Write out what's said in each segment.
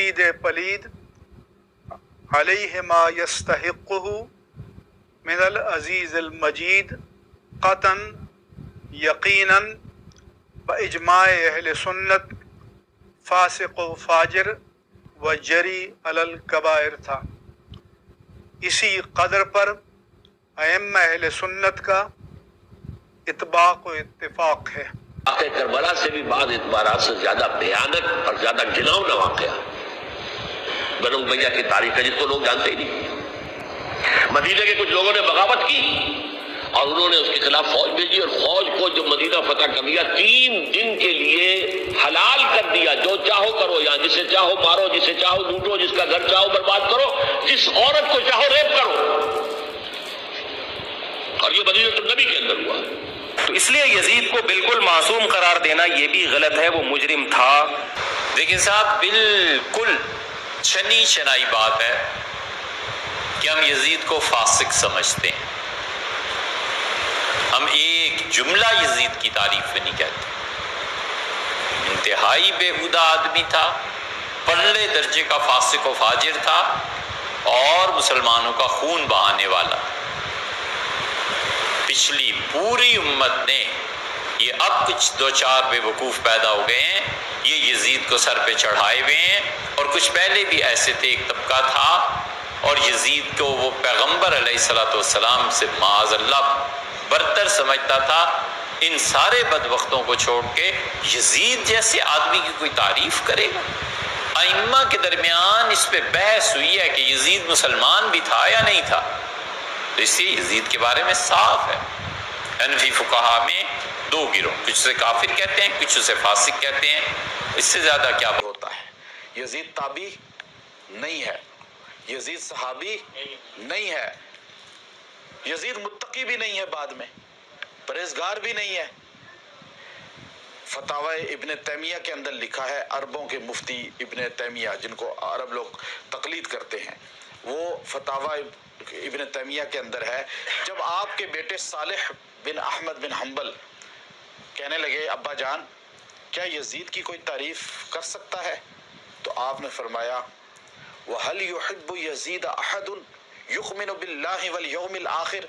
یزید پلید علیہ ما یستحقہ من العزیز المجید قطعا یقیناً باجماع اہل سنت فاسق و فاجر و جری علی الکبائر تھا۔ اسی قدر پر ائمہ اہل سنت کا اتباق و اتفاق ہے۔ واقعہ کربلا سے بھی بعض اعتبارات سے زیادہ بھیانک اور زیادہ گھناؤنا واقعہ بنو امیہ کی تاریخ ہے، جس کو لوگ جانتے ہی نہیں۔ مدینہ کے کچھ لوگوں نے بغاوت کی اور انہوں نے اس کے خلاف فوج بھیجی، اور فوج کو جو مدینہ فتح کر دیا 3 دن کے لیے حلال کر دیا، جو چاہو کرو، یہاں جسے چاہو مارو، جسے چاہو لوٹو، جس کا گھر چاہو برباد کرو، جس عورت کو چاہو ریپ کرو، اور یہ مدینہ النبی کے اندر ہوا۔ تو اس لیے یزید کو بالکل معصوم قرار دینا یہ بھی غلط ہے، وہ مجرم تھا۔ لیکن صاحب بالکل چھنی چھنائی بات ہے کہ ہم یزید کو فاسق سمجھتے ہیں، ہم ایک جملہ یزید کی تعریف میں نہیں کہتے۔ انتہائی بےہودہ آدمی تھا، پرلے درجے کا فاسق و فاجر تھا، اور مسلمانوں کا خون بہانے والا۔ پچھلی پوری امت نے، یہ اب کچھ 2-4 بے وقوف پیدا ہو گئے ہیں، یہ یزید کو سر پہ چڑھائے ہوئے ہیں، اور کچھ پہلے بھی ایسے تھے، ایک طبقہ تھا اور یزید کو وہ پیغمبر علیہ السلام سے معاذ اللہ برتر سمجھتا تھا۔ ان سارے بدبختوں کو چھوڑ کے یزید جیسے آدمی کی کوئی تعریف کرے گا؟ ائمہ کے درمیان اس پہ بحث ہوئی ہے کہ یزید مسلمان بھی تھا یا نہیں تھا، تو اس لیے یزید کے بارے میں صاف ہے۔ حنفی فقہا میں 2 گروہ، کچھ اسے کافر کہتے ہیں، کچھ اسے فاسق کہتے ہیں، اس سے زیادہ کیا ہوتا ہے۔ یزید تابعی نہیں ہے، یزید صحابی نہیں ہے، یزید متقی بھی نہیں ہے، بعد میں پرہیزگار بھی نہیں ہے۔ فتاوی ابن تیمیہ کے اندر لکھا ہے، عربوں کے مفتی ابن تیمیہ جن کو عرب لوگ تقلید کرتے ہیں، وہ فتاوی ابن تیمیہ کے اندر ہے، جب آپ کے بیٹے صالح بن احمد بن حنبل کہنے لگے ابا جان کیا یزید کی کوئی تعریف کر سکتا ہے، تو آپ نے فرمایا وَهَلْ يُحِبُّ يَزِيدَ أَحَدٌ يُؤْمِنُ بِاللَّهِ وَالْيَوْمِ الْآخِرِ،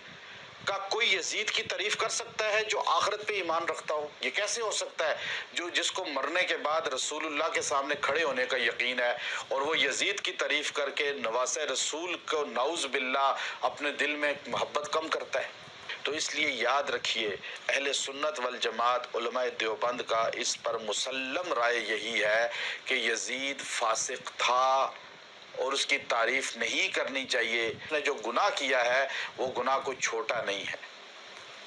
کا کوئی یزید کی تعریف کر سکتا ہے جو آخرت پہ ایمان رکھتا ہو؟ یہ کیسے ہو سکتا ہے جس کو مرنے کے بعد رسول اللہ کے سامنے کھڑے ہونے کا یقین ہے، اور وہ یزید کی تعریف کر کے نواسہ رسول کو نعوذ باللہ اپنے دل میں محبت کم کرتا ہے؟ تو اس لیے یاد رکھیے، اہل سنت والجماعت علماء دیوبند کا اس پر مسلم رائے یہی ہے کہ یزید فاسق تھا اور اس کی تعریف نہیں کرنی چاہیے۔ اس نے جو گناہ کیا ہے وہ گناہ کوئی چھوٹا نہیں ہے،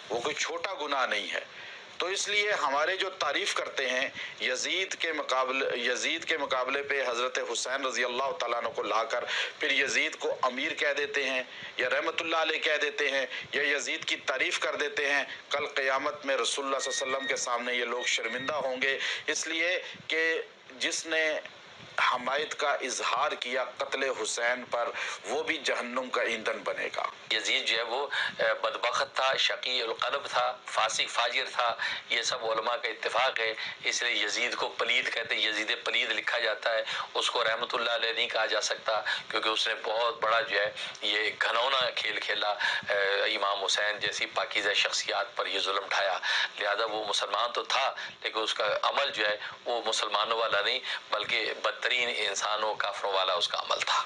وہ کوئی چھوٹا گناہ نہیں ہے۔ تو اس لیے ہمارے جو تعریف کرتے ہیں یزید کے مقابلے پہ حضرت حسین رضی اللہ تعالیٰ عنہ کو لا کر پھر یزید کو امیر کہہ دیتے ہیں یا رحمت اللہ علیہ کہہ دیتے ہیں یا یزید کی تعریف کر دیتے ہیں، کل قیامت میں رسول اللہ صلی اللہ علیہ وسلم کے سامنے یہ لوگ شرمندہ ہوں گے، اس لیے کہ جس نے حمایت کا اظہار کیا قتل حسین پر وہ بھی جہنم کا ایندھن بنے گا۔ یزید جو ہے وہ بدبخت تھا، شقی القلب تھا، فاسق فاجر تھا، یہ سب علماء کا اتفاق ہے۔ اس لیے یزید کو پلید کہتے ہیں، یزید پلید لکھا جاتا ہے، اس کو رحمت اللہ علیہ نہیں کہا جا سکتا، کیونکہ اس نے بہت بڑا جو ہے یہ گھنونا کھیل کھیلا، امام حسین جیسی پاکیزہ شخصیات پر یہ ظلم ڈھایا۔ لہذا وہ مسلمان تو تھا لیکن اس کا عمل جو ہے وہ مسلمانوں والا نہیں بلکہ بدترین انسانوں کافروں والا اس کا عمل تھا۔